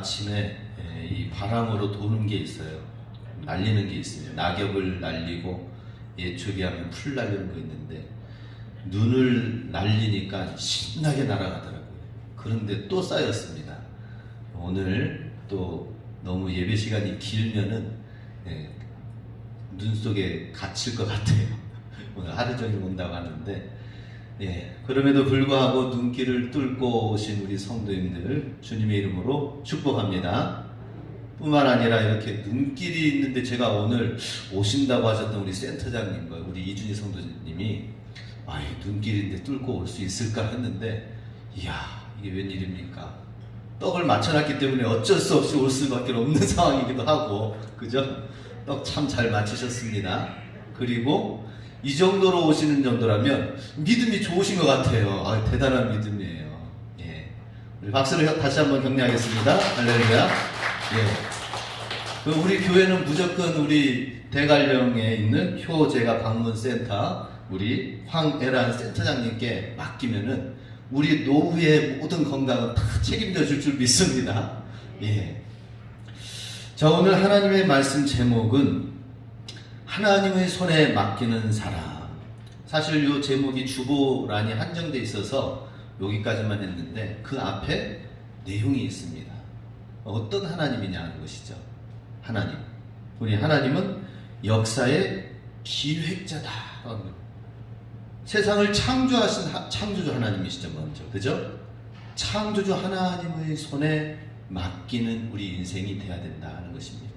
아침에 이 바람으로 도는 게 있어요. 날리는 게 있어요. 낙엽을 날리고 예초기하면 풀 날리는 거 있는데 눈을 날리니까 신나게 날아가더라고요. 그런데 또 쌓였습니다. 오늘 또 너무 예배 시간이 길면은 눈 속에 갇힐 것 같아요. 오늘 하루 종일 온다고 하는데 그럼에도 불구하고 눈길을 뚫고 오신 우리 성도님들 주님의 이름으로 축복합니다. 뿐만 아니라 이렇게 눈길이 있는데 제가 오늘 오신다고 하셨던 우리 센터장님과 우리 이준희 성도님이 눈길인데 뚫고 올 수 있을까 했는데 이야 이게 웬일입니까? 떡을 맞춰놨기 때문에 어쩔 수 없이 올 수밖에 없는 상황이기도 하고 그죠? 떡 참 잘 맞추셨습니다. 그리고 이 정도로 오시는 정도라면 믿음이 좋으신 것 같아요. 대단한 믿음이에요. 우리 박수를 다시 한번 격려하겠습니다. 할렐루야. 우리 교회는 무조건 우리 대관령에 있는 효제가 방문센터 우리 황애란 센터장님께 맡기면은 우리 노후의 모든 건강은 다 책임져 줄 줄 믿습니다. 자, 오늘 하나님의 말씀 제목은 하나님의 손에 맡기는 사람. 사실 이 제목이 주보란이 한정되어 있어서 여기까지만 했는데 그 앞에 내용이 있습니다. 어떤 하나님이냐 하는 것이죠. 하나님. 우리 하나님은 역사의 기획자다. 세상을 창조하신 창조주 하나님이시죠, 먼저. 그죠? 창조주 하나님의 손에 맡기는 우리 인생이 돼야 된다 하는 것입니다.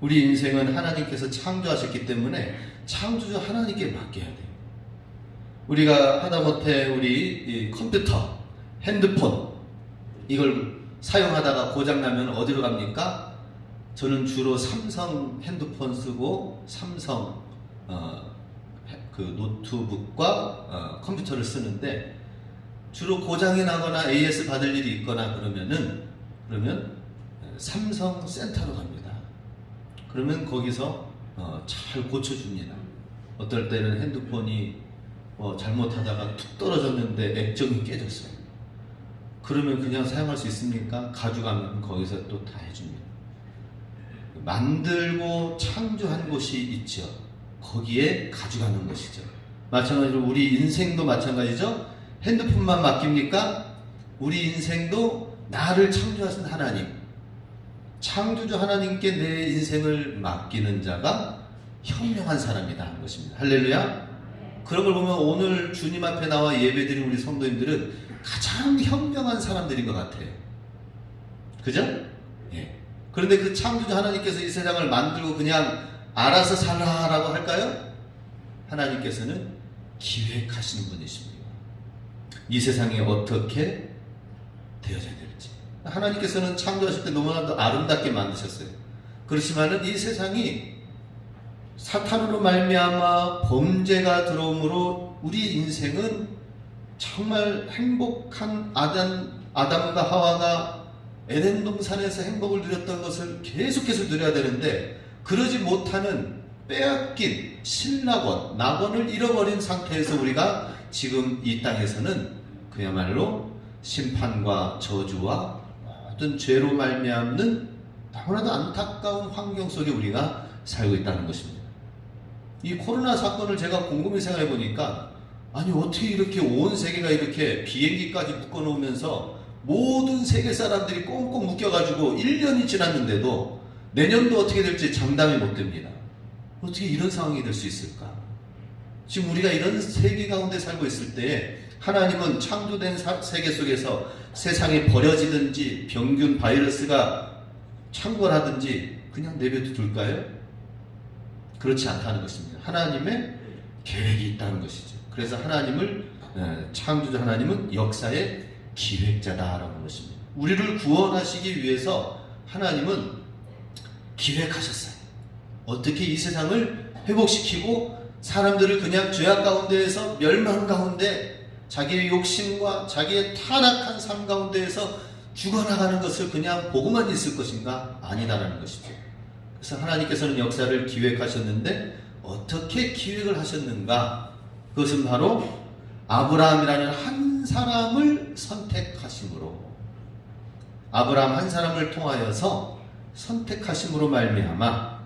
우리 인생은 하나님께서 창조하셨기 때문에 창조주 하나님께 맡겨야 돼요. 우리가 하다못해 우리 컴퓨터, 핸드폰 이걸 사용하다가 고장나면 어디로 갑니까? 저는 주로 삼성 핸드폰 쓰고 삼성 그 노트북과 컴퓨터를 쓰는데 주로 고장이 나거나 AS 받을 일이 있거나 그러면 삼성 센터로 갑니다. 그러면 거기서 잘 고쳐줍니다. 어떨 때는 핸드폰이 잘못하다가 툭 떨어졌는데 액정이 깨졌어요. 그러면 그냥 사용할 수 있습니까? 가져가면 거기서 또 다 해줍니다. 만들고 창조한 곳이 있죠. 거기에 가져가는 것이죠. 마찬가지로 우리 인생도 마찬가지죠. 핸드폰만 맡깁니까? 우리 인생도 나를 창조하신 하나님, 창조주 하나님께 내 인생을 맡기는 자가 현명한 사람이다 하는 것입니다. 할렐루야. 그런 걸 보면 오늘 주님 앞에 나와 예배드린 우리 성도님들은 가장 현명한 사람들인 것 같아요. 그죠? 그런데 그 창조주 하나님께서 이 세상을 만들고 그냥 알아서 살라라고 할까요? 하나님께서는 기획하시는 분이십니다. 이 세상이 어떻게 되어져야 될지. 하나님께서는 창조하실 때 너무나도 아름답게 만드셨어요. 그렇지만은 이 세상이 사탄으로 말미암아 범죄가 들어옴으로 우리 인생은 정말 행복한 아담과 하와가 에덴 동산에서 행복을 누렸던 것을 계속해서 누려야 되는데 그러지 못하는 빼앗긴 신낙원을 잃어버린 상태에서 우리가 지금 이 땅에서는 그야말로 심판과 저주와 모든 죄로 말미암는 너무나도 안타까운 환경 속에 우리가 살고 있다는 것입니다. 이 코로나 사건을 제가 곰곰이 생각해 보니까 어떻게 이렇게 온 세계가 이렇게 비행기까지 묶어놓으면서 모든 세계 사람들이 꽁꽁 묶여가지고 1년이 지났는데도 내년도 어떻게 될지 장담이 못 됩니다. 어떻게 이런 상황이 될 수 있을까? 지금 우리가 이런 세계 가운데 살고 있을 때 하나님은 창조된 세계 속에서 세상에 버려지든지 병균 바이러스가 창궐하든지 그냥 내버려 둘까요? 그렇지 않다는 것입니다. 하나님의 계획이 있다는 것이죠. 그래서 창조주 하나님은 역사의 기획자다라고 하는 것입니다. 우리를 구원하시기 위해서 하나님은 기획하셨어요. 어떻게 이 세상을 회복시키고 사람들을 그냥 죄악 가운데에서 멸망 가운데 자기의 욕심과 자기의 타락한 삶 가운데에서 죽어나가는 것을 그냥 보고만 있을 것인가? 아니다라는 것이죠. 그래서 하나님께서는 역사를 기획하셨는데 어떻게 기획을 하셨는가? 그것은 바로 아브라함이라는 한 사람을 선택하심으로 아브라함 한 사람을 통하여서 선택하심으로 말미암아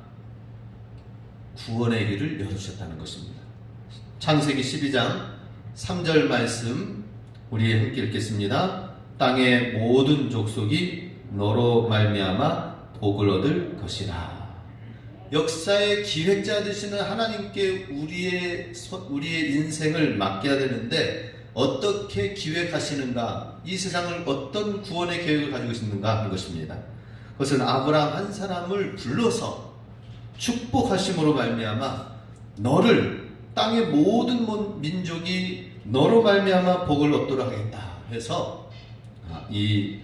구원의 길을 열으셨다는 것입니다. 창세기 12장 3절 말씀 우리 함께 읽겠습니다. 땅의 모든 족속이 너로 말미암아 복을 얻을 것이라. 역사의 기획자 되시는 하나님께 우리의 인생을 맡겨야 되는데 어떻게 기획하시는가, 이 세상을 어떤 구원의 계획을 가지고 계시는가 하는 것입니다. 그것은 아브라함 한 사람을 불러서 축복하심으로 말미암아 너를 땅의 모든 민족이 너로 말미암아 복을 얻도록 하겠다 해서 이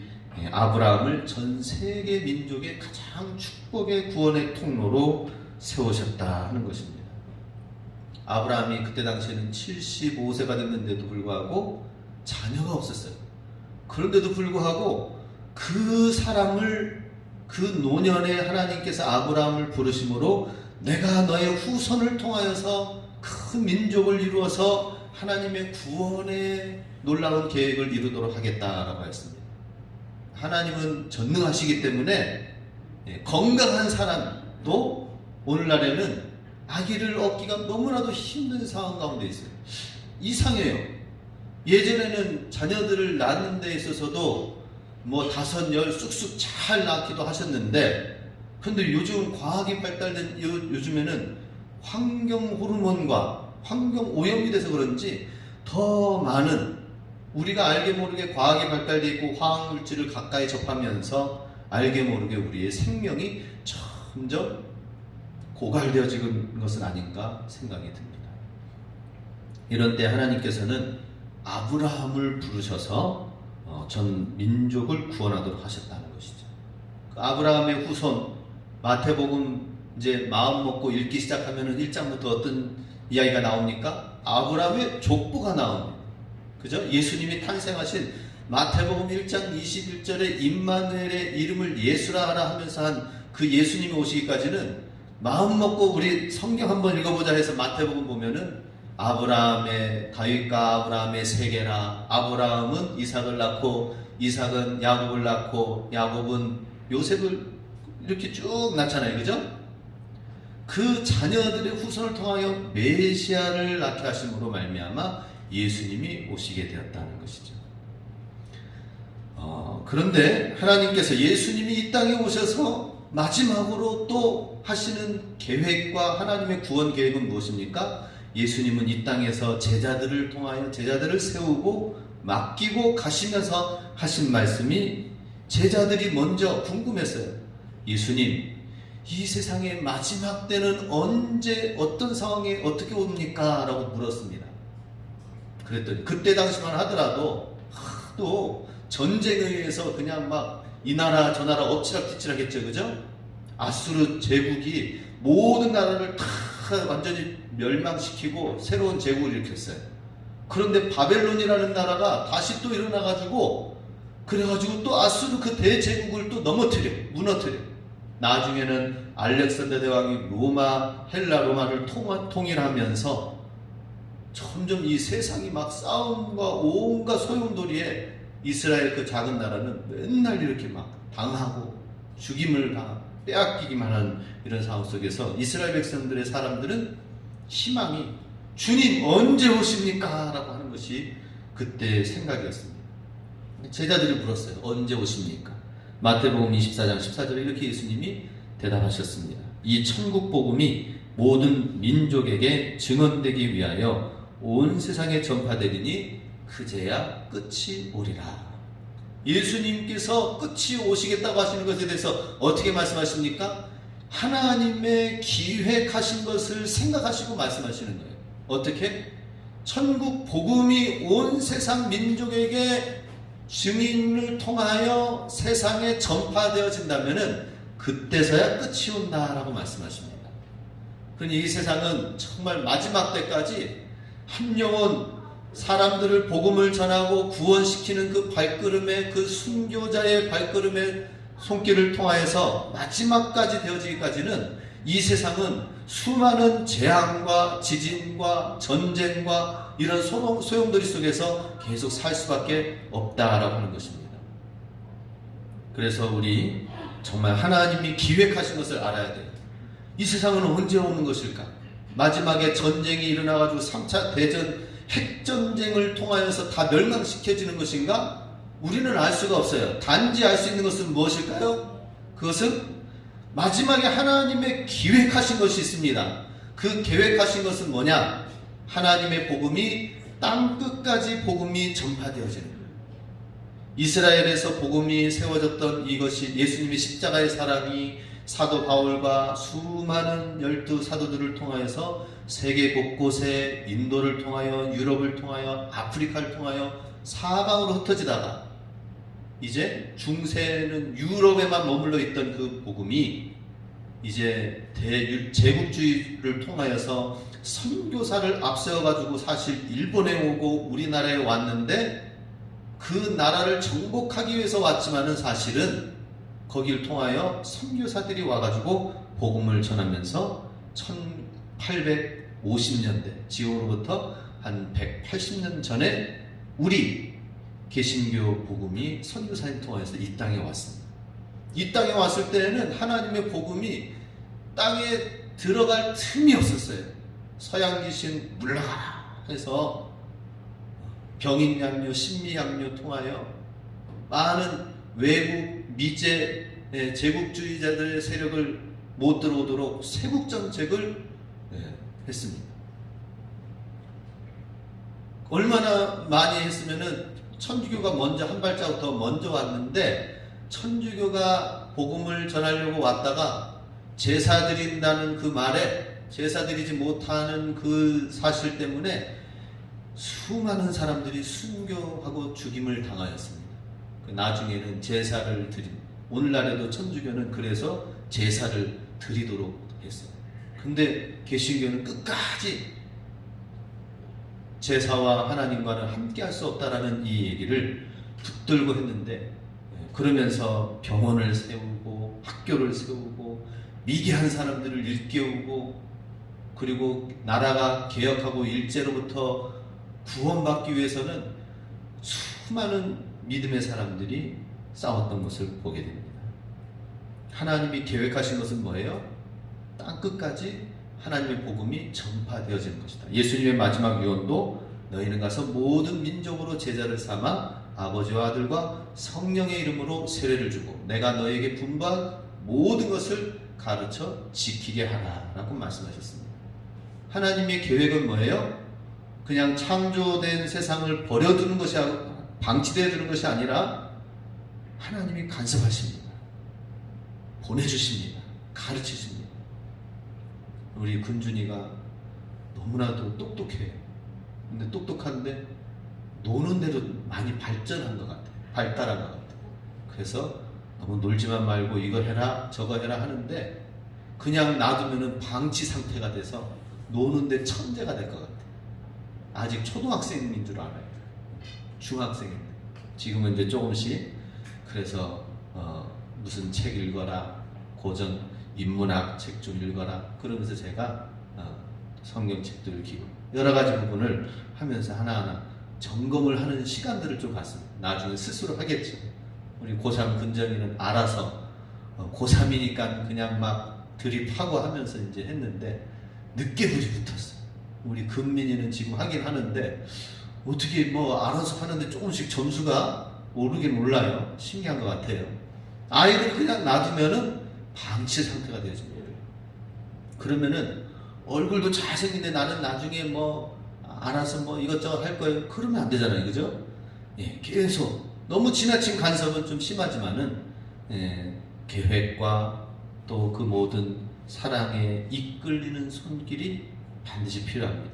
아브라함을 전 세계 민족의 가장 축복의 구원의 통로로 세우셨다 하는 것입니다. 아브라함이 그때 당시에는 75세가 됐는데도 불구하고 자녀가 없었어요. 그런데도 불구하고 그 사람을, 그 노년에 하나님께서 아브라함을 부르심으로 내가 너의 후손을 통하여서 큰 민족을 이루어서 하나님의 구원의 놀라운 계획을 이루도록 하겠다라고 했습니다. 하나님은 전능하시기 때문에 건강한 사람도 오늘날에는 아기를 얻기가 너무나도 힘든 상황 가운데 있어요. 이상해요. 예전에는 자녀들을 낳는 데 있어서도 뭐 5, 10 쑥쑥 잘 낳기도 하셨는데, 그런데 요즘 과학이 발달된 요즘에는 환경 호르몬과 환경 오염이 돼서 그런지 더 많은, 우리가 알게 모르게 과학이 발달되어 있고 화학물질을 가까이 접하면서 알게 모르게 우리의 생명이 점점 고갈되어지는 것은 아닌가 생각이 듭니다. 이런 때 하나님께서는 아브라함을 부르셔서 전 민족을 구원하도록 하셨다는 것이죠. 그 아브라함의 후손, 마태복음 이제 마음 먹고 읽기 시작하면 1장부터 어떤 이야기가 나옵니까? 아브라함의 족보가 나옵니다. 그죠? 예수님이 탄생하신 마태복음 1장 21절에 임마누엘의 이름을 예수라 하라 하면서 한 그 예수님이 오시기까지는 마음 먹고 우리 성경 한번 읽어보자 해서 마태복음 보면은 아브라함의 다윗과 아브라함의 세계라, 아브라함은 이삭을 낳고 이삭은 야곱을 낳고 야곱은 요셉을 이렇게 쭉 낳잖아요. 그죠? 그 자녀들의 후손을 통하여 메시아를 낳게 하심으로 말미암아 예수님이 오시게 되었다는 것이죠. 그런데 하나님께서 예수님이 이 땅에 오셔서 마지막으로 또 하시는 계획과 하나님의 구원 계획은 무엇입니까? 예수님은 이 땅에서 제자들을 통하여 제자들을 세우고 맡기고 가시면서 하신 말씀이, 제자들이 먼저 궁금했어요. 예수님, 이 세상의 마지막 때는 언제 어떤 상황에 어떻게 옵니까? 라고 물었습니다. 그랬더니 그때 당시만 하더라도 또 전쟁에 의해서 그냥 막 이 나라 저 나라 엎치락뒤치락 했죠. 그죠? 아수르 제국이 모든 나라를 다 완전히 멸망시키고 새로운 제국을 일으켰어요. 그런데 바벨론이라는 나라가 다시 또 일어나가지고 그래가지고 또 아수르 그 대제국을 또 무너뜨려. 나중에는 알렉산더 대왕이 헬라 로마를 통일하면서 점점 이 세상이 막 싸움과 온갖 소용돌이에 이스라엘 그 작은 나라는 맨날 이렇게 막 당하고 죽임을 빼앗기기만 하는 이런 상황 속에서 이스라엘 백성들의 사람들은 희망이 주님 언제 오십니까? 라고 하는 것이 그때의 생각이었습니다. 제자들이 물었어요. 언제 오십니까? 마태복음 24장 14절에 이렇게 예수님이 대답하셨습니다. 이 천국 복음이 모든 민족에게 증언되기 위하여 온 세상에 전파되리니 그제야 끝이 오리라. 예수님께서 끝이 오시겠다고 하시는 것에 대해서 어떻게 말씀하십니까? 하나님의 기획하신 것을 생각하시고 말씀하시는 거예요. 어떻게? 천국 복음이 온 세상 민족에게 증인을 통하여 세상에 전파되어진다면은 그때서야 끝이 온다라고 말씀하십니다. 그러니 이 세상은 정말 마지막 때까지 한 영혼 사람들을 복음을 전하고 구원시키는 그 발걸음의 그 순교자의 발걸음의 손길을 통하여서 마지막까지 되어지기까지는 이 세상은 수많은 재앙과 지진과 전쟁과 이런 소용돌이 속에서 계속 살 수밖에 없다라고 하는 것입니다. 그래서 우리 정말 하나님이 기획하신 것을 알아야 돼요. 이 세상은 언제 오는 것일까? 마지막에 전쟁이 일어나가지고 3차 대전 핵전쟁을 통하여서 다 멸망시켜지는 것인가? 우리는 알 수가 없어요. 단지 알 수 있는 것은 무엇일까요? 그것은 마지막에 하나님의 기획하신 것이 있습니다. 그 계획하신 것은 뭐냐? 하나님의 복음이 땅끝까지 복음이 전파되어지는 거예요. 이스라엘에서 복음이 세워졌던 이것이 예수님의 십자가의 사랑이 사도 바울과 수많은 12사도들을 통하여서 세계 곳곳에 인도를 통하여 유럽을 통하여 아프리카를 통하여 사방으로 흩어지다가 이제 중세는 유럽에만 머물러 있던 그 복음이 이제 제국주의를 통하여서 선교사를 앞세워가지고 사실 일본에 오고 우리나라에 왔는데 그 나라를 정복하기 위해서 왔지만은 사실은 거기를 통하여 선교사들이 와가지고 복음을 전하면서 1850년대 지금으로부터 한 180년 전에 우리 개신교 복음이 선교사님 통하여서 이 땅에 왔습니다. 이 땅에 왔을 때에는 하나님의 복음이 땅에 들어갈 틈이 없었어요. 서양 귀신 물러가라 해서 병인 양료, 신미 양료 통하여 많은 외국 미제 제국주의자들의 세력을 못 들어오도록 세국 정책을 했습니다. 얼마나 많이 했으면은 천주교가 먼저 한 발자국 더 먼저 왔는데 천주교가 복음을 전하려고 왔다가 제사 드린다는 그 말에 제사 드리지 못하는 그 사실 때문에 수많은 사람들이 순교하고 죽임을 당하였습니다. 나중에는 제사를 오늘날에도 천주교는 그래서 제사를 드리도록 했어요. 근데 개신교는 끝까지 제사와 하나님과는 함께 할 수 없다라는 이 얘기를 붙들고 했는데 그러면서 병원을 세우고 학교를 세우고 미개한 사람들을 일깨우고 그리고 나라가 개혁하고 일제로부터 구원받기 위해서는 수많은 믿음의 사람들이 싸웠던 것을 보게 됩니다. 하나님이 계획하신 것은 뭐예요? 땅끝까지 하나님의 복음이 전파되어지는 것이다. 예수님의 마지막 유언도 너희는 가서 모든 민족으로 제자를 삼아 아버지와 아들과 성령의 이름으로 세례를 주고 내가 너희에게 분부한 모든 것을 가르쳐 지키게 하라 라고 말씀하셨습니다. 하나님의 계획은 뭐예요? 그냥 창조된 세상을 버려두는 것이 방치되어 두는 것이 아니라 하나님이 간섭하십니다. 보내주십니다. 가르치십니다. 우리 근준이가 너무나도 똑똑해요. 근데 똑똑한데 노는 대로 많이 발전한 것 같아요. 발달한 것 같아요. 그래서 너무 놀지만 말고 이거 해라 저거 해라 하는데 그냥 놔두면은 방치 상태가 돼서 노는데 천재가 될 것 같아요. 아직 초등학생인 줄 알아요. 중학생인데 지금은 이제 조금씩 그래서 무슨 책 읽어라 고전 인문학 책 좀 읽어라 그러면서 제가 성경책도 읽히고 여러 가지 부분을 하면서 하나하나 점검을 하는 시간들을 좀 갖습니다. 나중에 스스로 하겠죠. 우리 고3 근정이는 알아서 고3이니까 그냥 막 드립하고 하면서 이제 했는데 늦게 불이 붙었어요. 우리 금민이는 지금 하긴 하는데 어떻게 뭐 알아서 하는데 조금씩 점수가 오르긴 올라요. 신기한 것 같아요. 아이를 그냥 놔두면은 방치 상태가 되어진 거예요. 그러면은 얼굴도 잘생긴데 나는 나중에 뭐 알아서 뭐 이것저것 할 거예요. 그러면 안 되잖아요. 그죠? 예, 계속 너무 지나친 간섭은 좀 심하지만은 계획과 또 그 모든 사랑에 이끌리는 손길이 반드시 필요합니다.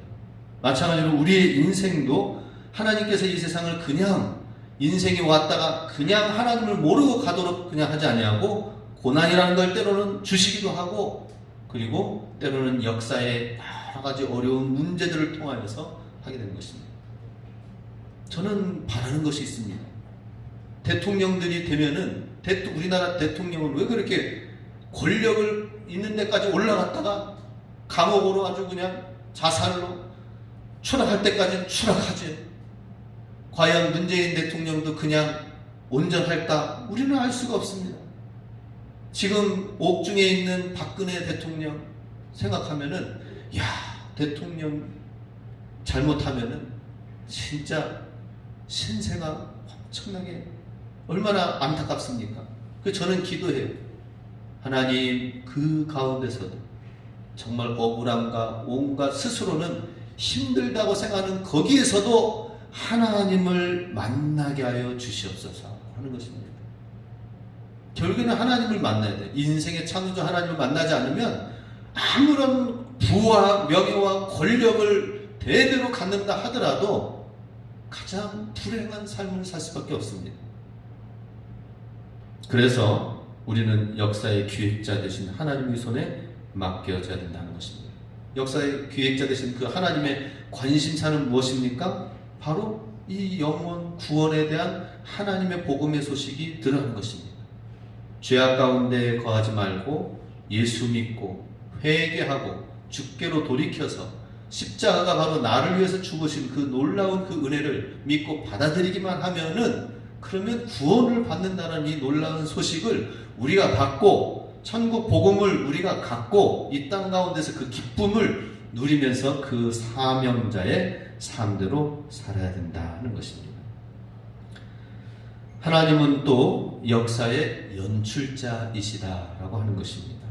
마찬가지로 우리의 인생도 하나님께서 이 세상을 그냥 인생이 왔다가 그냥 하나님을 모르고 가도록 그냥 하지 아니하고 고난이라는 걸 때로는 주시기도 하고 그리고 때로는 역사의 여러 가지 어려운 문제들을 통하여서 하게 되는 것입니다. 저는 바라는 것이 있습니다. 대통령들이 되면은 우리나라 대통령은 왜 그렇게 권력을 있는 데까지 올라갔다가 감옥으로 아주 그냥 자살로 추락할 때까지는 추락하지. 과연 문재인 대통령도 그냥 온전할까? 우리는 알 수가 없습니다. 지금 옥중에 있는 박근혜 대통령 생각하면은, 야, 대통령 잘못하면은 진짜 신세가 엄청나게 얼마나 안타깝습니까? 저는 기도해요. 하나님, 그 가운데서도 정말 억울함과 온갖 스스로는 힘들다고 생각하는 거기에서도 하나님을 만나게 하여 주시옵소서 하는 것입니다. 결국에는 하나님을 만나야 돼요. 인생의 창조주 하나님을 만나지 않으면 아무런 부와 명예와 권력을 대대로 갖는다 하더라도 가장 불행한 삶을 살 수밖에 없습니다. 그래서 우리는 역사의 기획자 되신 하나님의 손에 맡겨져야 된다는 것입니다. 역사의 기획자 되신 그 하나님의 관심사는 무엇입니까? 바로 이 영원 구원에 대한 하나님의 복음의 소식이 들어가는 것입니다. 죄악 가운데 거하지 말고 예수 믿고 회개하고 주께로 돌이켜서 십자가가 바로 나를 위해서 죽으신 그 놀라운 그 은혜를 믿고 받아들이기만 하면은, 그러면 구원을 받는다는 이 놀라운 소식을 우리가 받고 천국 복음을 우리가 갖고 이 땅 가운데서 그 기쁨을 누리면서 그 사명자의 삶대로 살아야 된다는 것입니다. 하나님은 또 역사의 연출자이시다라고 하는 것입니다.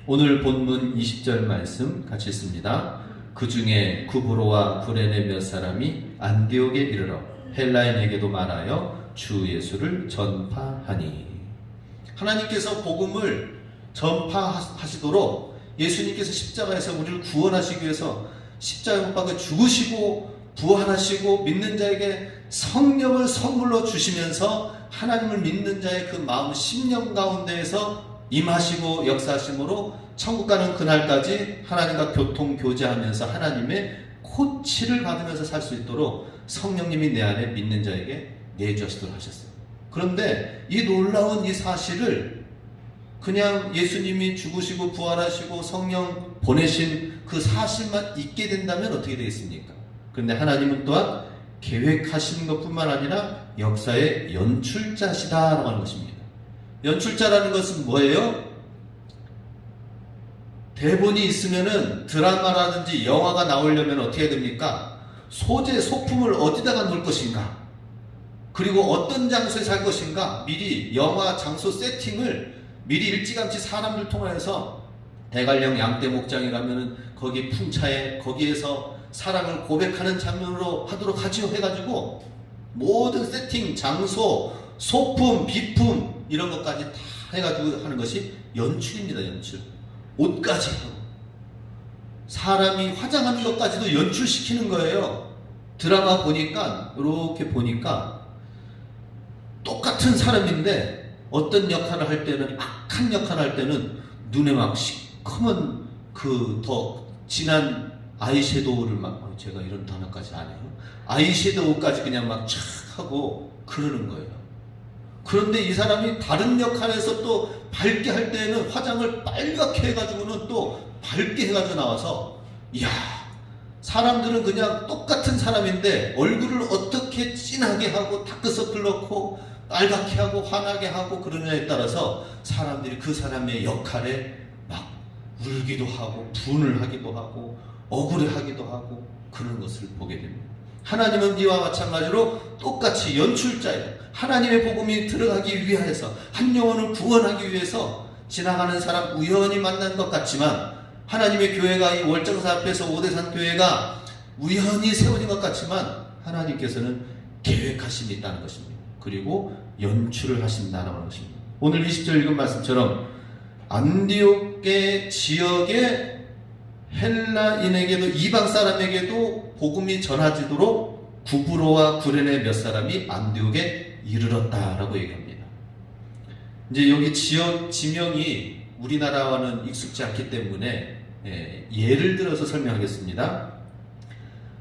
오늘 본문 20절 말씀 같이 읽습니다. 그 중에 구브로와 구레네 몇 사람이 안디옥에 이르러 헬라인에게도 말하여 주 예수를 전파하니. 하나님께서 복음을 전파하시도록 예수님께서 십자가에서 우리를 구원하시기 위해서 십자가에 못 박혀 죽으시고 부활하시고 믿는 자에게 성령을 선물로 주시면서 하나님을 믿는 자의 그 마음 심령 가운데에서 임하시고 역사하심으로 천국 가는 그날까지 하나님과 교통 교제하면서 하나님의 코치를 받으면서 살 수 있도록 성령님이 내 안에 믿는 자에게 내주시도록 하셨어요. 그런데 이 놀라운 이 사실을 그냥 예수님이 죽으시고 부활하시고 성령 보내신 그 사실만 있게 된다면 어떻게 되겠습니까? 그런데 하나님은 또한 계획하신 것뿐만 아니라 역사의 연출자시다라고 하는 것입니다. 연출자라는 것은 뭐예요? 대본이 있으면은 드라마라든지 영화가 나오려면 어떻게 됩니까? 소재, 소품을 어디다가 놓을 것인가? 그리고 어떤 장소에 살 것인가? 미리 영화 장소 세팅을 미리 일찌감치 사람들 통해서, 대관령 양떼 목장이라면은 거기 풍차에 거기에서 사랑을 고백하는 장면으로 하도록 하지요 해가지고 모든 세팅, 장소, 소품, 비품 이런 것까지 다 해가지고 하는 것이 연출입니다. 연출. 옷까지 하고 사람이 화장하는 것까지도 연출시키는 거예요. 드라마 보니까 이렇게 보니까 똑같은 사람인데 어떤 역할을 할 때는, 악한 역할을 할 때는 눈에 막 시커먼 그 더 진한 아이섀도우를 막, 제가 이런 단어까지 안 해요. 아이섀도우까지 그냥 막 촥 하고 그러는 거예요. 그런데 이 사람이 다른 역할에서 또 밝게 할 때는 화장을 빨갛게 해가지고는 또 밝게 해가지고 나와서, 이야, 사람들은 그냥 똑같은 사람인데 얼굴을 어떻게 진하게 하고 다크서클 넣고 빨갛게 하고 환하게 하고 그러냐에 따라서 사람들이 그 사람의 역할에 막 울기도 하고 분을 하기도 하고 억울해하기도 하고 그런 것을 보게 됩니다. 하나님은 이와 마찬가지로 똑같이 연출자예요. 하나님의 복음이 들어가기 위해서, 한 영혼을 구원하기 위해서 지나가는 사람 우연히 만난 것 같지만, 하나님의 교회가 이 월정사 앞에서 오대산 교회가 우연히 세워진 것 같지만 하나님께서는 계획하심이 있다는 것입니다. 그리고 연출을 하신다는 것입니다. 오늘 20절 읽은 말씀처럼 안디옥의 지역의 헬라인에게도, 이방 사람에게도 복음이 전하지도록 구브로와 구레네 몇 사람이 안디옥에 이르렀다라고 얘기합니다. 이제 여기 지역 지명이 우리나라와는 익숙지 않기 때문에 예를 들어서 설명하겠습니다.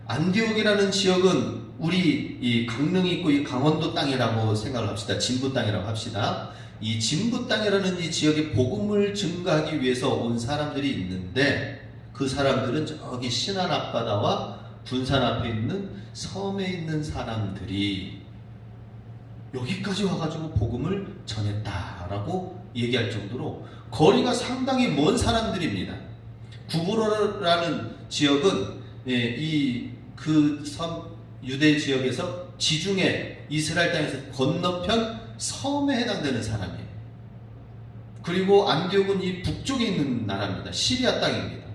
안디옥이라는 지역은 우리 이 강릉이 있고 이 강원도 땅이라고 생각을 합시다. 진부 땅이라고 합시다. 이 진부 땅이라는 이 지역에 복음을 증거하기 위해서 온 사람들이 있는데, 그 사람들은 저기 신안 앞바다와 군산 앞에 있는 섬에 있는 사람들이 여기까지 와가지고 복음을 전했다라고 얘기할 정도로 거리가 상당히 먼 사람들입니다. 구브로라는 지역은 그 유대 지역에서 지중해 이스라엘 땅에서 건너편 섬에 해당되는 사람이에요. 그리고 안디옥은 이 북쪽에 있는 나라입니다. 시리아 땅입니다.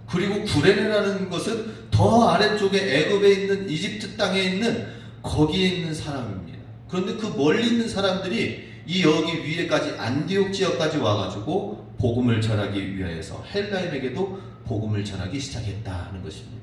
그리고 구레네라는 것은 더 아래쪽에 애굽에 있는 이집트 땅에 있는 거기에 있는 사람입니다. 그런데 그 멀리 있는 사람들이 이 여기 위에까지 안디옥 지역까지 와가지고 복음을 전하기 위하여서 헬라인에게도 복음을 전하기 시작했다는 것입니다.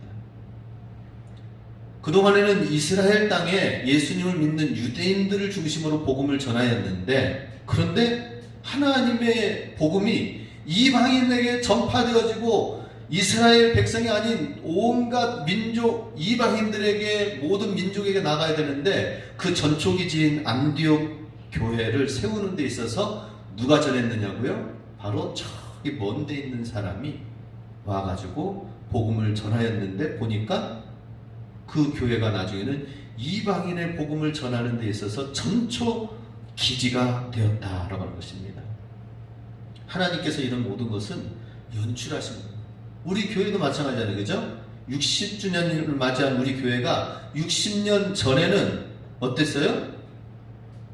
그동안에는 이스라엘 땅에 예수님을 믿는 유대인들을 중심으로 복음을 전하였는데, 그런데 하나님의 복음이 이방인에게 전파되어지고 이스라엘 백성이 아닌 온갖 민족, 이방인들에게, 모든 민족에게 나가야 되는데, 그 전초기지인 안디옥 교회를 세우는 데 있어서 누가 전했느냐고요? 바로 저기 먼 데 있는 사람이 와가지고 복음을 전하였는데, 보니까 그 교회가 나중에는 이방인의 복음을 전하는 데 있어서 전초 기지가 되었다라고 하는 것입니다. 하나님께서 이런 모든 것은 연출하신 겁니다. 우리 교회도 마찬가지잖아요. 그죠? 60주년을 맞이한 우리 교회가 60년 전에는 어땠어요?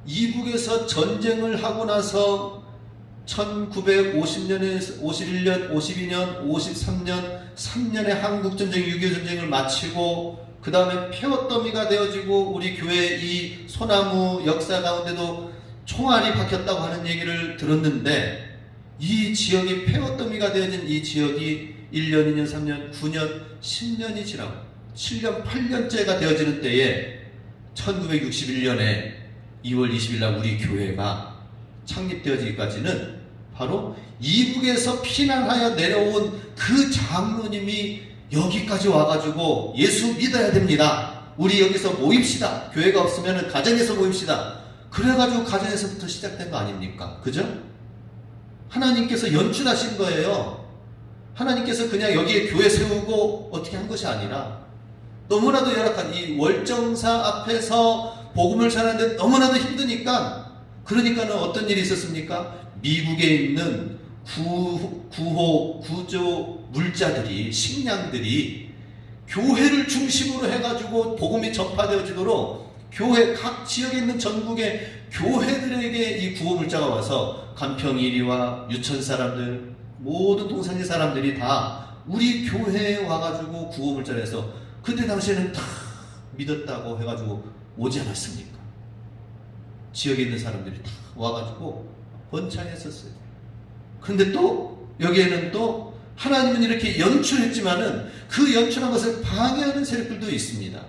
이북에서 전쟁을 하고 나서 1950년에 51년, 52년, 53년, 3년의 한국전쟁, 6.25 전쟁을 마치고 그 다음에 폐허더미가 되어지고 우리 교회 이 소나무 역사 가운데도 총알이 박혔다고 하는 얘기를 들었는데, 이 지역이 폐허더미가 되어진 이 지역이 1년, 2년, 3년, 9년, 10년이 지나고 7년, 8년째가 되어지는 때에 1961년에 2월 20일 날 우리 교회가 창립되어지기까지는 바로 이북에서 피난하여 내려온 그 장로님이 여기까지 와가지고 예수 믿어야 됩니다. 우리 여기서 모입시다. 교회가 없으면 가정에서 모입시다. 그래가지고 가정에서부터 시작된 거 아닙니까? 그죠? 하나님께서 연출하신 거예요. 하나님께서 그냥 여기에 교회 세우고 어떻게 한 것이 아니라, 너무나도 열악한 이 월정사 앞에서 복음을 전하는데 너무나도 힘드니까, 그러니까는 어떤 일이 있었습니까? 미국에 있는 구조 물자들이, 식량들이 교회를 중심으로 해가지고 복음이 전파되어지도록 교회, 각 지역에 있는 전국의 교회들에게 이 구호 물자가 와서 간평이리와 유천 사람들, 모든 동산지 사람들이 다 우리 교회에 와가지고 구호 물자를 해서, 그때 당시에는 다 믿었다고 해가지고 오지 않았습니까? 지역에 있는 사람들이 다 와가지고 번창했었어요. 그런데 또 여기에는 또 하나님은 이렇게 연출했지만은 그 연출한 것을 방해하는 세력들도 있습니다.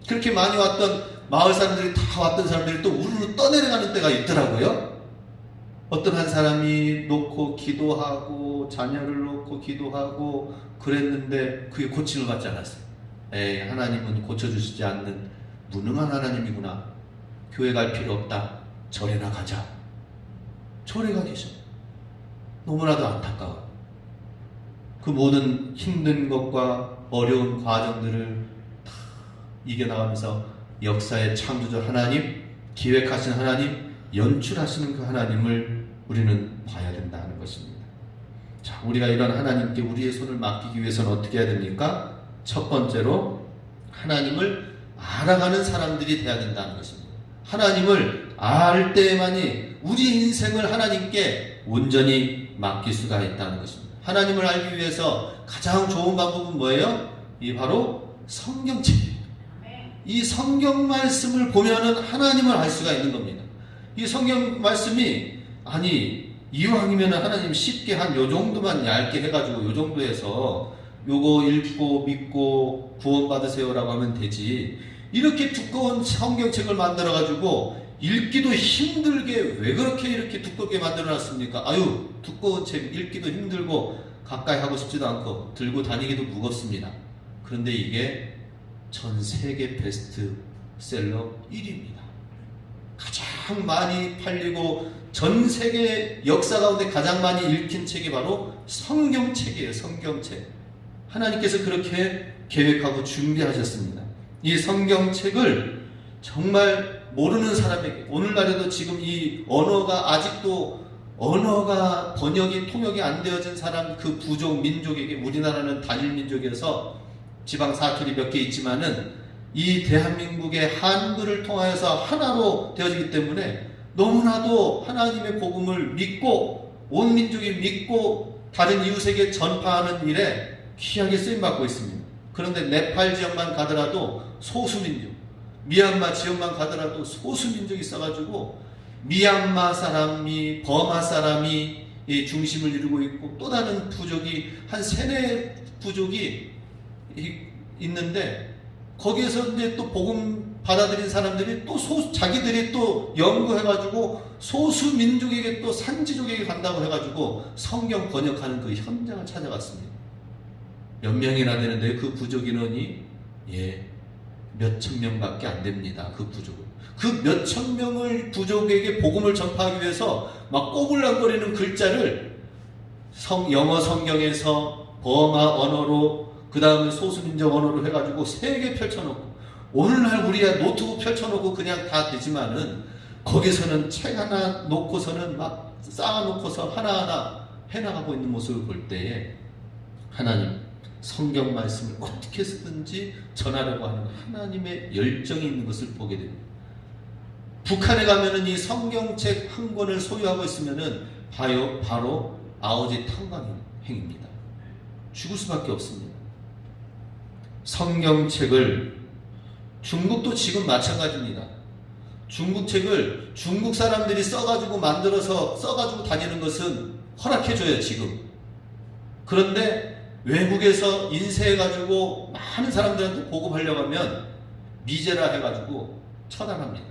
그렇게 많이 왔던 마을 사람들이 다 왔던 사람들이 또 우르르 떠내려가는 때가 있더라고요. 어떤 한 사람이 놓고 기도하고 자녀를 놓고 기도하고 그랬는데 그게 고침을 받지 않았어요. 에이, 하나님은 고쳐주시지 않는 무능한 하나님이구나. 교회 갈 필요 없다. 절에나 가자. 절에 가 계셔. 너무나도 안타까워. 그 모든 힘든 것과 어려운 과정들을 다 이겨나가면서 역사의 창조주 하나님, 기획하신 하나님, 연출하시는 그 하나님을 우리는 봐야 된다는 것입니다. 자, 우리가 이런 하나님께 우리의 손을 맡기기 위해서는 어떻게 해야 됩니까? 첫 번째로 하나님을 알아가는 사람들이 돼야 된다는 것입니다. 하나님을 알 때만이 우리 인생을 하나님께 온전히 맡길 수가 있다는 것입니다. 하나님을 알기 위해서 가장 좋은 방법은 뭐예요? 이 바로 성경책입니다. 이 성경 말씀을 보면은 하나님을 알 수가 있는 겁니다. 이 성경 말씀이, 아니 이왕이면 하나님 쉽게 한 요 정도만 얇게 해가지고 요 정도 해서 요거 읽고 믿고 구원 받으세요라고 하면 되지, 이렇게 두꺼운 성경책을 만들어가지고 읽기도 힘들게 왜 그렇게 이렇게 두껍게 만들어놨습니까? 아유, 두꺼운 책 읽기도 힘들고 가까이 하고 싶지도 않고 들고 다니기도 무겁습니다. 그런데 이게 전 세계 베스트셀러 1위입니다. 가장 많이 팔리고 전 세계 역사 가운데 가장 많이 읽힌 책이 바로 성경책이에요. 성경책. 하나님께서 그렇게 계획하고 준비하셨습니다. 이 성경책을 정말 모르는 사람에게, 오늘날에도 지금 이 언어가 아직도 언어가 번역이 통역이 안 되어진 사람, 그 부족 민족에게, 우리나라는 단일 민족이어서 지방 사투리 몇 개 있지만은 이 대한민국의 한글을 통하여서 하나로 되어지기 때문에 너무나도 하나님의 복음을 믿고 온 민족이 믿고 다른 이웃에게 전파하는 일에 귀하게 쓰임받고 있습니다. 그런데 네팔 지역만 가더라도 소수민족, 미얀마 지역만 가더라도 소수민족이 있어가지고 미얀마 사람이, 버마 사람이 이 중심을 이루고 있고 또 다른 부족이 한 세네 부족이 있는데 거기에서 이제 또 복음 받아들인 사람들이 또 자기들이 또 연구해가지고 소수 민족에게 또 산지족에게 간다고 해가지고 성경 번역하는 그 현장을 찾아갔습니다. 몇 명이나 되는데 그 부족 인원이 몇천 명밖에 안 됩니다. 그 부족은. 그 몇천 명을 부족에게 복음을 전파하기 위해서 막 꼬불랑거리는 글자를 영어 성경에서 버마 언어로 그 다음에 소수민족 언어로 해가지고 3개 펼쳐놓고 오늘날 우리가 노트북 펼쳐놓고 그냥 다 되지만은 거기서는 책 하나 놓고서는 막 쌓아놓고서 하나하나 해나가고 있는 모습을 볼 때에 하나님 성경 말씀을 어떻게 쓰든지 전하려고 하는 하나님의 열정이 있는 것을 보게 됩니다. 북한에 가면은 이 성경책 한 권을 소유하고 있으면은 바로 아오지 탄광행입니다. 죽을 수밖에 없습니다. 성경책을 중국도 지금 마찬가지입니다. 중국 책을 중국 사람들이 써가지고 만들어서 써가지고 다니는 것은 허락해줘요 지금. 그런데 외국에서 인쇄해가지고 많은 사람들한테 보급하려고 하면 미제라 해가지고 처단합니다.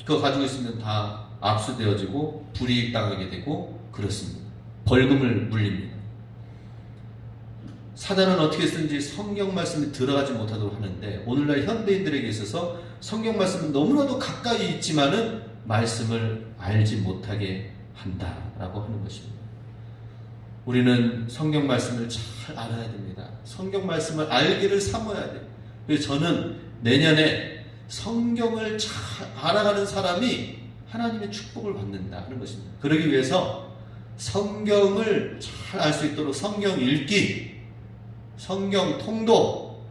그거 가지고 있으면 다 압수되어지고 불이익 당하게 되고 그렇습니다. 벌금을 물립니다. 사단은 어떻게 쓰는지 성경 말씀이 들어가지 못하도록 하는데 오늘날 현대인들에게 있어서 성경 말씀은 너무나도 가까이 있지만은 말씀을 알지 못하게 한다라고 하는 것입니다. 우리는 성경 말씀을 잘 알아야 됩니다. 성경 말씀을 알기를 사모해야 돼요. 그래서 저는 내년에 성경을 잘 알아가는 사람이 하나님의 축복을 받는다 하는 것입니다. 그러기 위해서 성경을 잘 알 수 있도록 성경 읽기, 성경 통독,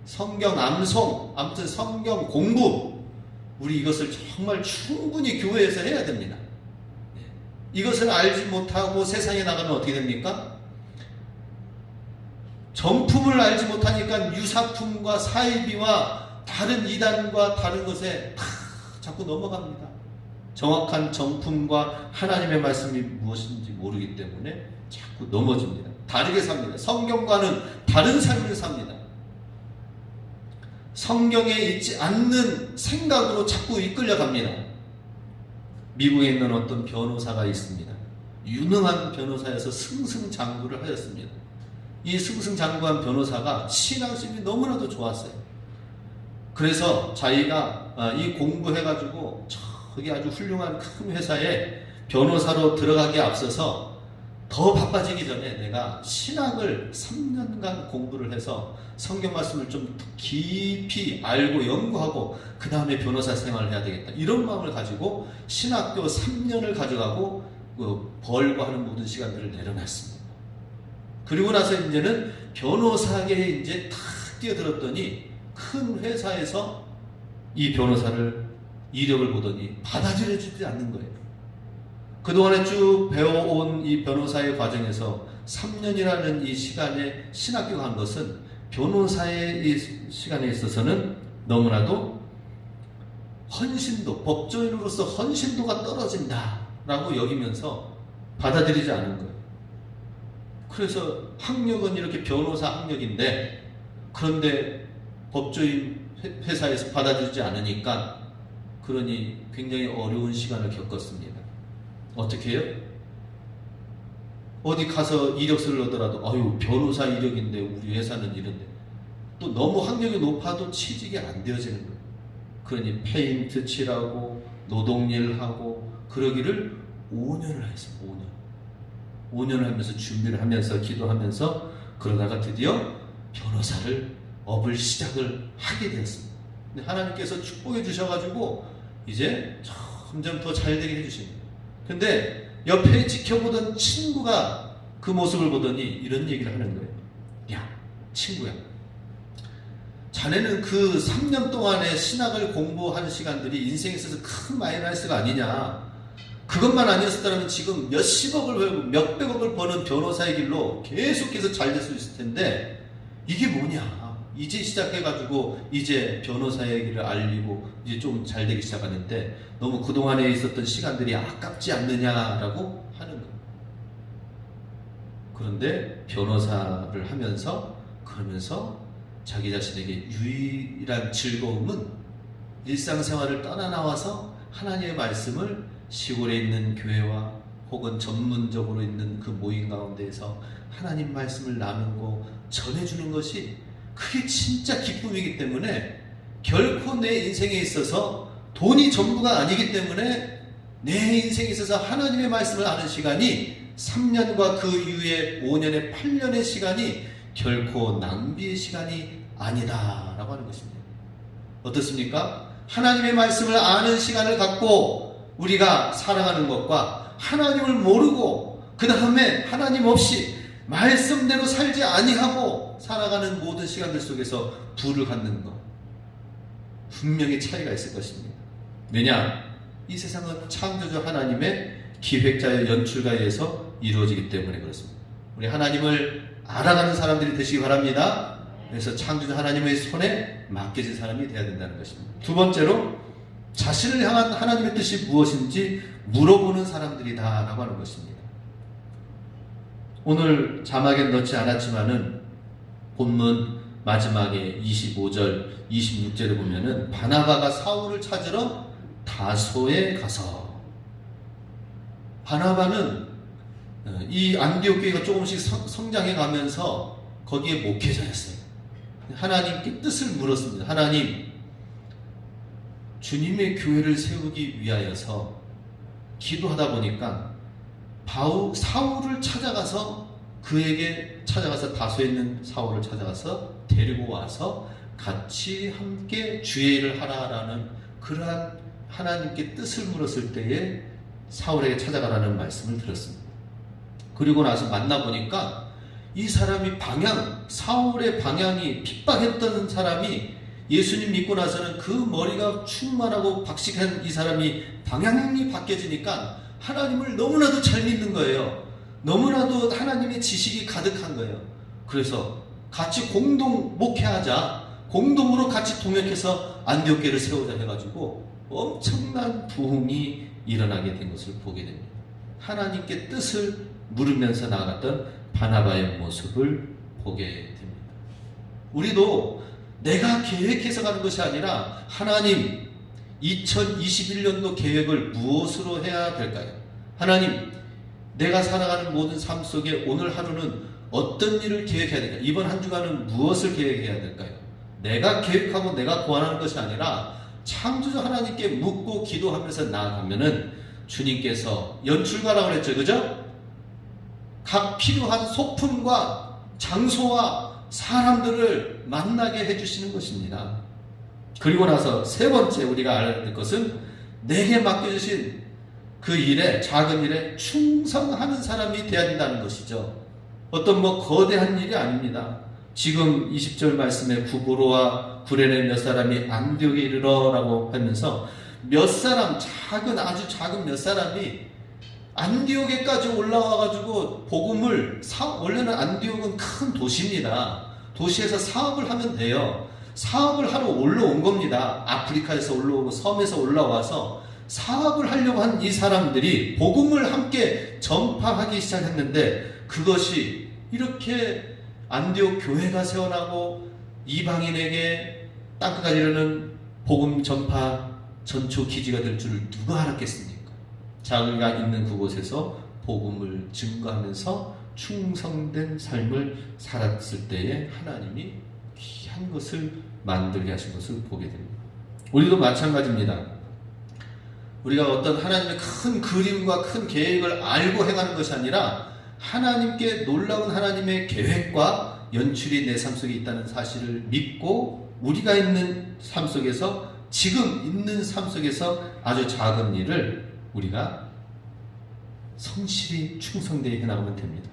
성경 암송, 아무튼 성경 공부, 우리 이것을 정말 충분히 교회에서 해야 됩니다. 이것을 알지 못하고 세상에 나가면 어떻게 됩니까? 정품을 알지 못하니까 유사품과 사이비와 다른 이단과 다른 것에 다 자꾸 넘어갑니다. 정확한 정품과 하나님의 말씀이 무엇인지 모르기 때문에 자꾸 넘어집니다. 다르게 삽니다. 성경과는 다른 삶을 삽니다. 성경에 있지 않는 생각으로 자꾸 이끌려갑니다. 미국에 있는 어떤 변호사가 있습니다. 유능한 변호사여서 승승장구를 하였습니다. 이 승승장구한 변호사가 신앙심이 너무나도 좋았어요. 그래서 자기가 이 공부해가지고 저기 아주 훌륭한 큰 회사에 변호사로 들어가기에 앞서서 더 바빠지기 전에 내가 신학을 3년간 공부를 해서 성경 말씀을 좀 깊이 알고 연구하고 그 다음에 변호사 생활을 해야 되겠다 이런 마음을 가지고 신학교 3년을 가져가고 벌고 하는 모든 시간들을 내려놨습니다. 그리고 나서 이제는 변호사계에 이제 탁 뛰어들었더니 큰 회사에서 이 변호사를 이력을 보더니 받아들여주지 않는 거예요. 그동안에 쭉 배워온 이 변호사의 과정에서 3년이라는 이 시간에 신학교 간 것은 변호사의 이 시간에 있어서는 너무나도 헌신도, 법조인으로서 헌신도가 떨어진다라고 여기면서 받아들이지 않은 거예요. 그래서 학력은 이렇게 변호사 학력인데 그런데 법조인 회사에서 받아들이지 않으니까 그러니 굉장히 어려운 시간을 겪었습니다. 어떻게 해요? 어디 가서 이력서를 넣더라도 아유 변호사 이력인데 우리 회사는 이런데 또 너무 학력이 높아도 취직이 안 되어지는 거예요. 그러니 페인트 칠하고 노동일 하고 그러기를 5년을 했어요. 5년을 하면서 준비를 하면서 기도하면서 그러다가 드디어 변호사를 업을 시작을 하게 되었습니다. 근데 하나님께서 축복해 주셔가지고 이제 점점 더 잘되게 해주십니다. 근데 옆에 지켜보던 친구가 그 모습을 보더니 이런 얘기를 하는 거예요. 야, 친구야, 자네는 그 3년 동안의 신학을 공부하는 시간들이 인생에 있어서 큰 마이너스가 아니냐. 그것만 아니었다면 지금 몇십억을 벌고 몇백억을 버는 변호사의 길로 계속해서 잘 될 수 있을 텐데 이게 뭐냐. 이제 시작해가지고 이제 변호사의 길을 알리고 이제 좀 잘 되기 시작하는데 너무 그동안에 있었던 시간들이 아깝지 않느냐라고 하는 거예요. 그런데 변호사를 하면서 그러면서 자기 자신에게 유일한 즐거움은 일상생활을 떠나나와서 하나님의 말씀을 시골에 있는 교회와 혹은 전문적으로 있는 그 모임 가운데에서 하나님 말씀을 나누고 전해주는 것이 그게 진짜 기쁨이기 때문에 결코 내 인생에 있어서 돈이 전부가 아니기 때문에 내 인생에 있어서 하나님의 말씀을 아는 시간이 3년과 그 이후에 5년에 8년의 시간이 결코 낭비의 시간이 아니다 라고 하는 것입니다. 어떻습니까? 하나님의 말씀을 아는 시간을 갖고 우리가 살아가는 것과 하나님을 모르고 그 다음에 하나님 없이 말씀대로 살지 아니하고 살아가는 모든 시간들 속에서 부를 갖는 것, 분명히 차이가 있을 것입니다. 왜냐? 이 세상은 창조주 하나님의 기획자의 연출가에 의해서 이루어지기 때문에 그렇습니다. 우리 하나님을 알아가는 사람들이 되시기 바랍니다. 그래서 창조주 하나님의 손에 맡겨진 사람이 되어야 된다는 것입니다. 두 번째로 자신을 향한 하나님의 뜻이 무엇인지 물어보는 사람들이다 라고 하는 것입니다. 오늘 자막에 넣지 않았지만은 본문 마지막에 25절 26절에 보면은 바나바가 사울을 찾으러 다소에 가서, 바나바는 이 안디옥 교회가 조금씩 성장해 가면서 거기에 목회자였어요. 하나님께 뜻을 물었습니다. 하나님, 주님의 교회를 세우기 위하여서 기도하다 보니까 사울을 찾아가서 그에게 찾아가서 다소에 있는 사울을 찾아가서 데리고 와서 같이 함께 주의 일을 하라라는 그러한 하나님께 뜻을 물었을 때에 사울에게 찾아가라는 말씀을 들었습니다. 그리고 나서 만나보니까 이 사람이 사울의 방향이 핍박했던 사람이 예수님 믿고 나서는 그 머리가 충만하고 박식한 이 사람이 방향이 바뀌어지니까 하나님을 너무나도 잘 믿는 거예요. 너무나도 하나님의 지식이 가득한 거예요. 그래서 같이 공동 목회하자, 공동으로 같이 동역해서 안디옥 교회를 세우자 해가지고 엄청난 부흥이 일어나게 된 것을 보게 됩니다. 하나님께 뜻을 물으면서 나아갔던 바나바의 모습을 보게 됩니다. 우리도 내가 계획해서 가는 것이 아니라 하나님, 2021년도 계획을 무엇으로 해야 될까요? 하나님, 내가 살아가는 모든 삶 속에 오늘 하루는 어떤 일을 계획해야 될까요? 이번 한 주간은 무엇을 계획해야 될까요? 내가 계획하고 내가 고안하는 것이 아니라 창조주 하나님께 묻고 기도하면서 나아가면은 주님께서 연출가라고 그랬죠, 그죠? 각 필요한 소품과 장소와 사람들을 만나게 해주시는 것입니다. 그리고 나서 세 번째 우리가 알아야 될 것은 내게 맡겨주신 그 일에, 작은 일에 충성하는 사람이 되어야 된다는 것이죠. 어떤 거대한 일이 아닙니다. 지금 20절 말씀에 구브로와 구레네 몇 사람이 안디옥에 이르러라고 하면서 몇 사람, 아주 작은 몇 사람이 안디옥에까지 올라와가지고 복음을, 원래는 안디옥은 큰 도시입니다. 도시에서 사업을 하면 돼요. 사업을 하러 올라온 겁니다. 아프리카에서 올라오고 섬에서 올라와서 사업을 하려고 한 이 사람들이 복음을 함께 전파하기 시작했는데 그것이 이렇게 안디옥 교회가 세워나고 이방인에게 땅끝까지 이르는 복음 전파 전초 기지가 될 줄을 누가 알았겠습니까? 자기가 있는 그곳에서 복음을 증거하면서 충성된 삶을 살았을 때에 하나님이 귀한 것을 만들게 하신 것을 보게 됩니다. 우리도 마찬가지입니다. 우리가 어떤 하나님의 큰 그림과 큰 계획을 알고 행하는 것이 아니라 하나님께 놀라운 하나님의 계획과 연출이 내 삶 속에 있다는 사실을 믿고 우리가 있는 삶 속에서 지금 있는 삶 속에서 아주 작은 일을 우리가 성실히 충성되게 해나가면 됩니다.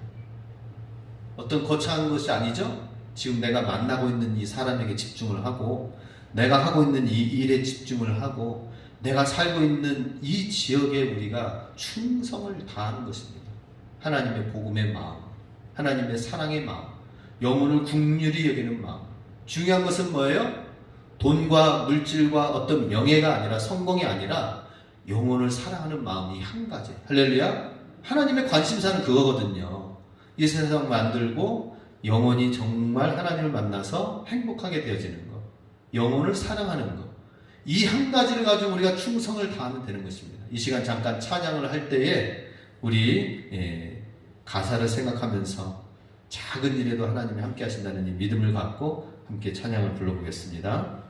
어떤 거창한 것이 아니죠. 지금 내가 만나고 있는 이 사람에게 집중을 하고, 내가 하고 있는 이 일에 집중을 하고, 내가 살고 있는 이 지역에 우리가 충성을 다하는 것입니다. 하나님의 복음의 마음, 하나님의 사랑의 마음, 영혼을 긍휼히 여기는 마음. 중요한 것은 뭐예요? 돈과 물질과 어떤 명예가 아니라, 성공이 아니라 영혼을 사랑하는 마음이 한 가지. 할렐루야. 하나님의 관심사는 그거거든요. 이 세상 만들고 영혼이 정말 하나님을 만나서 행복하게 되어지는 것, 영혼을 사랑하는 것, 이 한 가지를 가지고 우리가 충성을 다하면 되는 것입니다. 이 시간 잠깐 찬양을 할 때에 우리 가사를 생각하면서 작은 일에도 하나님이 함께 하신다는 이 믿음을 갖고 함께 찬양을 불러보겠습니다.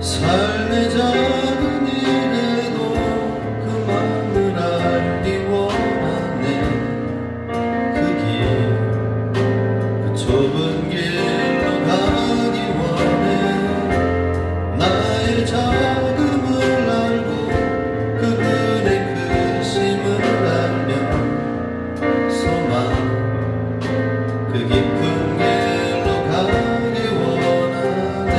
삶의 작은 일에도 그 마음을 알기 원하네. 그 길, 그 좁은 길로 가기 원해. 나의 작음을 알고 그분의 크심을 알며 소망 그 깊은 길로 가기 원하네.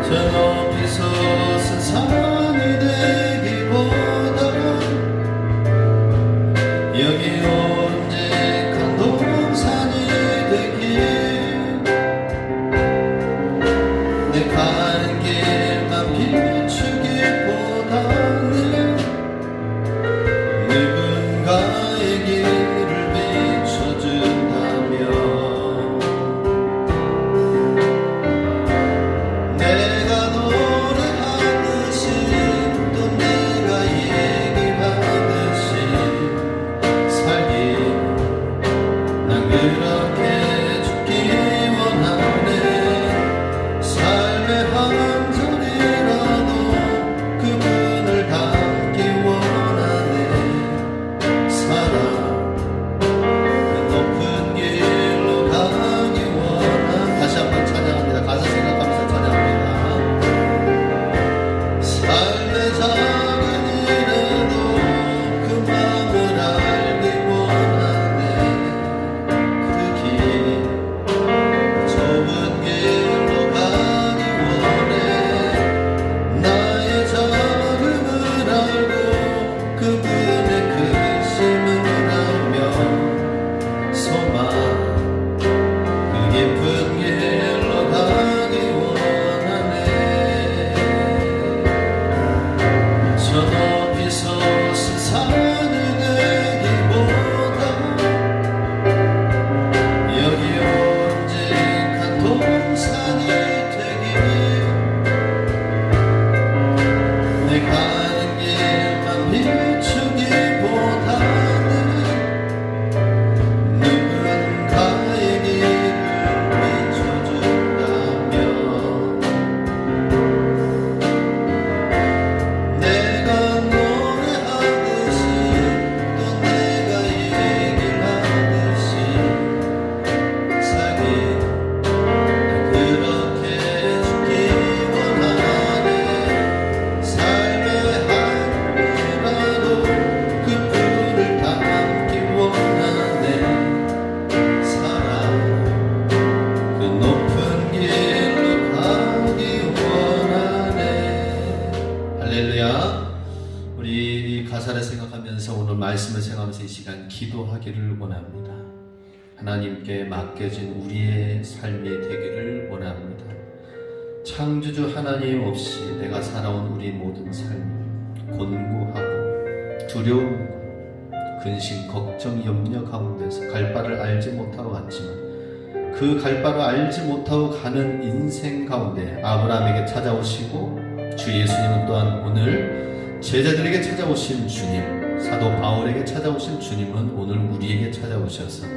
저 높이 솟은 산이 되기보다 여기 오름직한 동산이 되길. 내 가는 길만 비추기보다는 누군가의 길을 비춰준다면 그렇게 죽기 원하네. 삶의 한 절이라도 그분을 닮기 원하네. 사랑 그 높은 길로 가기 원하네. 다시 한번 찬양합니다. 가사 생각하면서 찬양합니다. 삶의 작은 일에도 그 마음을 알기 원하네. 말씀을 생각하면서 이 시간 기도하기를 원합니다. 하나님께 맡겨진 우리의 삶이 되기를 원합니다. 창조주 하나님 없이 내가 살아온 우리 모든 삶이 곤고하고 두려움, 근심, 걱정, 염려 가운데서 갈 바를 알지 못하고 갔지만 그 갈 바를 알지 못하고 가는 인생 가운데 아브라함에게 찾아오시고 주 예수님은 또한 오늘 제자들에게 찾아오신 주님, 사도 바울에게 찾아오신 주님은 오늘 우리에게 찾아오셔서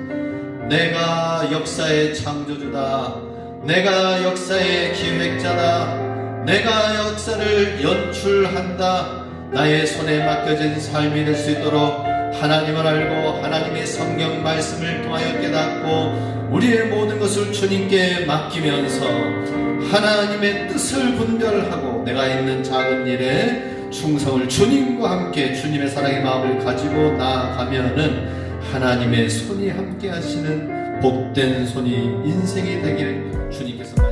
내가 역사의 창조주다. 내가 역사의 기획자다. 내가 역사를 연출한다. 나의 손에 맡겨진 삶이 될 수 있도록 하나님을 알고 하나님의 성경 말씀을 통하여 깨닫고 우리의 모든 것을 주님께 맡기면서 하나님의 뜻을 분별하고 내가 있는 작은 일에 충성을 주님과 함께 주님의 사랑의 마음을 가지고 나아가면은 하나님의 손이 함께 하시는 복된 손이 인생이 되길 주님께서